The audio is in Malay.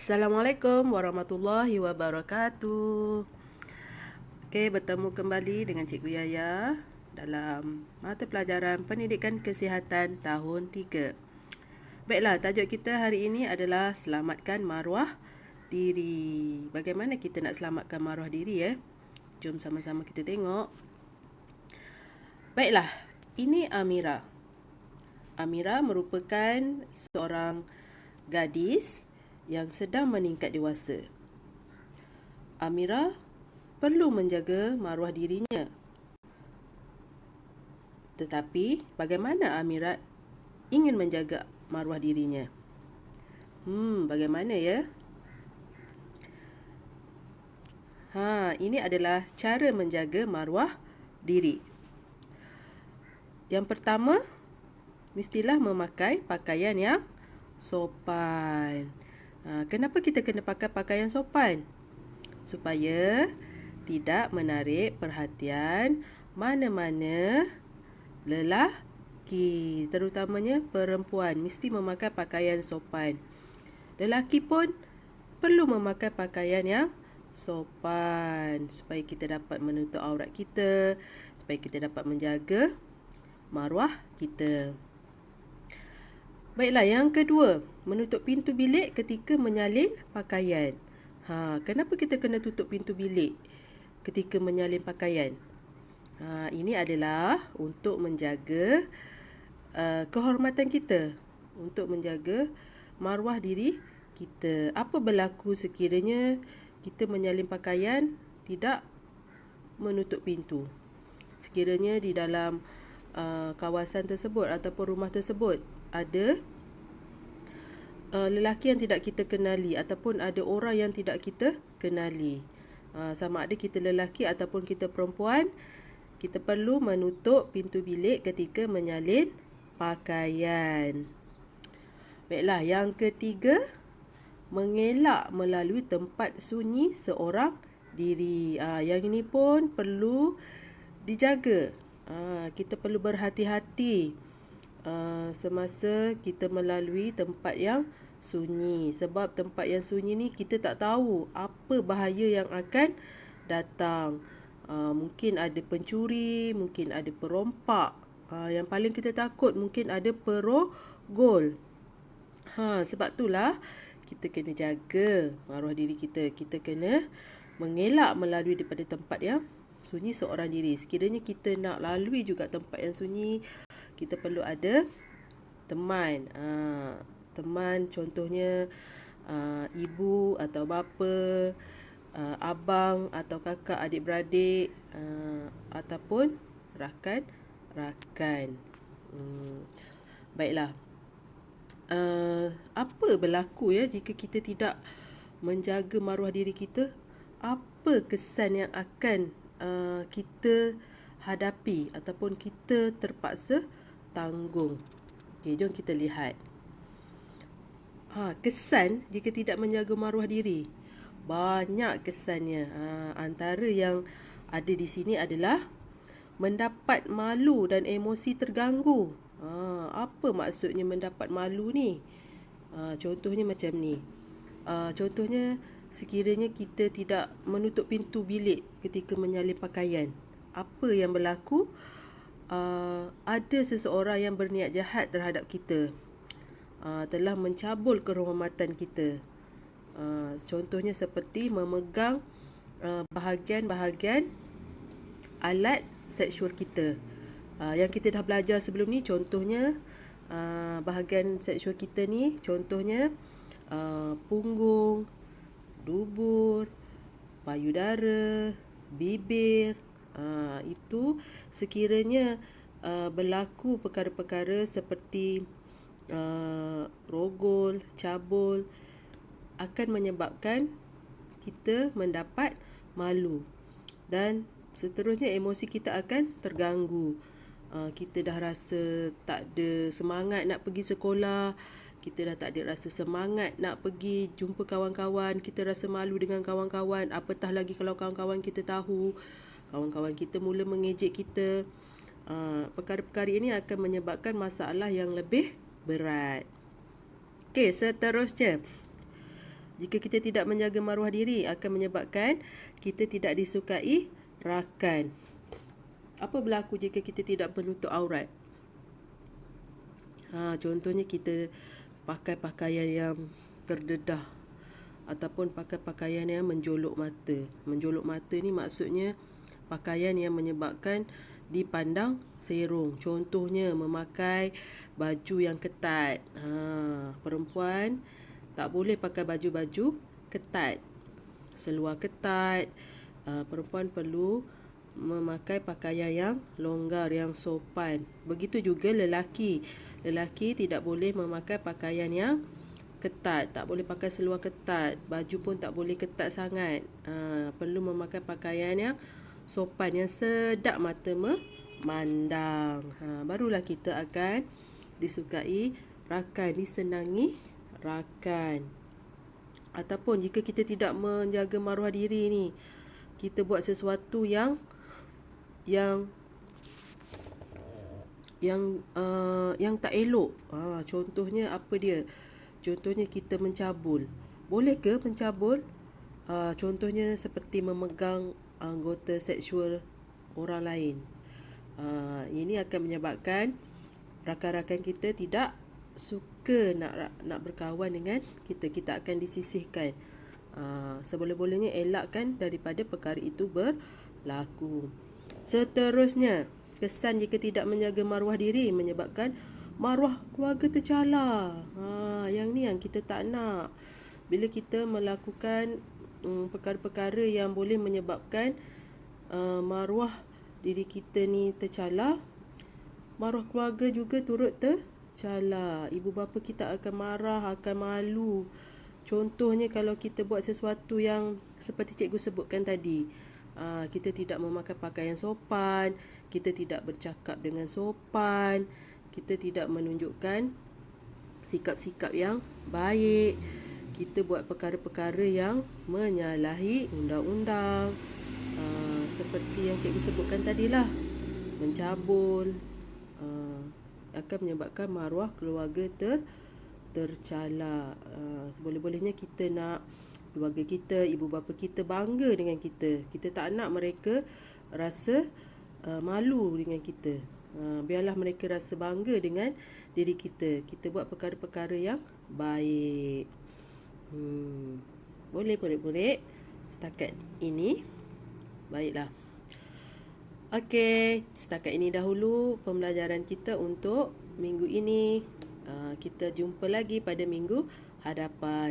Assalamualaikum warahmatullahi wabarakatuh. Okey, bertemu kembali dengan Cikgu Yaya dalam mata pelajaran Pendidikan Kesihatan tahun 3. Baiklah, tajuk kita hari ini adalah selamatkan maruah diri. Bagaimana kita nak selamatkan maruah diri? Jom sama-sama kita tengok. Baiklah, ini Amira. Amira merupakan seorang gadis yang sedang meningkat dewasa. Amira perlu menjaga maruah dirinya. Tetapi, bagaimana Amira ingin menjaga maruah dirinya? Bagaimana ya? Ini adalah cara menjaga maruah diri. Yang pertama, mestilah memakai pakaian yang sopan. Kenapa kita kena pakai pakaian sopan? Supaya tidak menarik perhatian mana-mana lelaki, terutamanya perempuan mesti memakai pakaian sopan. Lelaki pun perlu memakai pakaian yang sopan supaya kita dapat menutup aurat kita, supaya kita dapat menjaga maruah kita. Baiklah, yang kedua, menutup pintu bilik ketika menyalin pakaian. Kenapa kita kena tutup pintu bilik ketika menyalin pakaian? Ini adalah untuk menjaga kehormatan kita, untuk menjaga maruah diri kita. Apa berlaku sekiranya kita menyalin pakaian tidak menutup pintu? Sekiranya di dalam kawasan tersebut ataupun rumah tersebut ada lelaki yang tidak kita kenali ataupun ada orang yang tidak kita kenali, sama ada kita lelaki ataupun kita perempuan, kita perlu menutup pintu bilik ketika menyalin pakaian. Baiklah, yang ketiga, mengelak melalui tempat sunyi seorang diri. Yang ini pun perlu dijaga. Kita perlu berhati-hati semasa kita melalui tempat yang sunyi. Sebab tempat yang sunyi ni kita tak tahu apa bahaya yang akan datang. Mungkin ada pencuri, mungkin ada perompak. Yang paling kita takut mungkin ada perogol. Sebab itulah kita kena jaga maruah diri kita. Kita kena mengelak melalui daripada tempat yang sunyi seorang diri. Sekiranya kita nak lalui juga tempat yang sunyi, kita perlu ada teman. Teman contohnya ibu atau bapa, abang atau kakak adik-beradik, ataupun rakan-rakan. Baiklah. Apa berlaku jika kita tidak menjaga maruah diri kita? Apa kesan yang akan kita hadapi ataupun kita terpaksa tanggung? Okey, jom kita lihat. Kesan jika tidak menjaga maruah diri. Banyak kesannya. Antara yang ada di sini adalah mendapat malu dan emosi terganggu. Apa maksudnya mendapat malu ni? Contohnya macam ni. Contohnya sekiranya kita tidak menutup pintu bilik ketika menyalin pakaian. Apa yang berlaku? Ada seseorang yang berniat jahat terhadap kita, telah mencabul kehormatan kita. Contohnya seperti memegang bahagian-bahagian alat seksual kita. Yang kita dah belajar sebelum ni, contohnya bahagian seksual kita ni, contohnya punggung, dubur, payudara, bibir. Itu sekiranya berlaku perkara-perkara seperti rogol, cabul, akan menyebabkan kita mendapat malu. Dan seterusnya emosi kita akan terganggu. Kita dah rasa tak ada semangat nak pergi sekolah, kita dah tak ada rasa semangat nak pergi jumpa kawan-kawan, kita rasa malu dengan kawan-kawan. Apatah lagi kalau kawan-kawan kita tahu, kawan-kawan kita mula mengejek kita. Perkara-perkara ini akan menyebabkan masalah yang lebih berat. Okey, seterusnya, Jika kita tidak menjaga maruah diri, akan menyebabkan kita tidak disukai rakan. Apa berlaku jika kita tidak menutup aurat? Contohnya kita pakai pakaian yang terdedah ataupun pakai pakaian yang menjolok mata. Menjolok mata ni maksudnya pakaian yang menyebabkan dipandang serong. Contohnya memakai baju yang ketat. Perempuan tak boleh pakai baju-baju ketat. Seluar ketat. Perempuan perlu memakai pakaian yang longgar, yang sopan. Begitu juga lelaki. Lelaki tidak boleh memakai pakaian yang ketat. Tak boleh pakai seluar ketat. Baju pun tak boleh ketat sangat. Perlu memakai pakaian yang sopan, yang sedap mata memandang. Barulah kita akan disukai rakan, disenangi rakan. Ataupun jika kita tidak menjaga maruah diri ni, kita buat sesuatu yang tak elok. Contohnya apa dia? Contohnya kita mencabul. Boleh ke mencabul? Contohnya seperti memegang anggota seksual orang lain. Ini akan menyebabkan rakan-rakan kita tidak suka nak berkawan dengan kita. Kita akan disisihkan. Seboleh-bolehnya elakkan daripada perkara itu berlaku. Seterusnya, kesan jika tidak menjaga maruah diri menyebabkan maruah keluarga tercalar. Yang ni yang kita tak nak. Bila kita melakukan perkara-perkara yang boleh menyebabkan maruah diri kita ni tercalar, maruah keluarga juga turut tercalar. Ibu bapa kita akan marah, akan malu. Contohnya kalau kita buat sesuatu yang seperti cikgu sebutkan tadi, kita tidak memakai pakaian sopan, kita tidak bercakap dengan sopan, kita tidak menunjukkan sikap-sikap yang baik, kita buat perkara-perkara yang menyalahi undang-undang, seperti yang cikgu sebutkan tadilah, mencabul, akan menyebabkan maruah keluarga tercalar. Seboleh-bolehnya kita nak keluarga kita, ibu bapa kita bangga dengan kita. Kita tak nak mereka rasa malu dengan kita. Biarlah mereka rasa bangga dengan diri kita. Kita buat perkara-perkara yang baik. Boleh murid-murid? Setakat ini baiklah. Okey, setakat ini dahulu pembelajaran kita untuk minggu ini. Kita jumpa lagi pada minggu hadapan.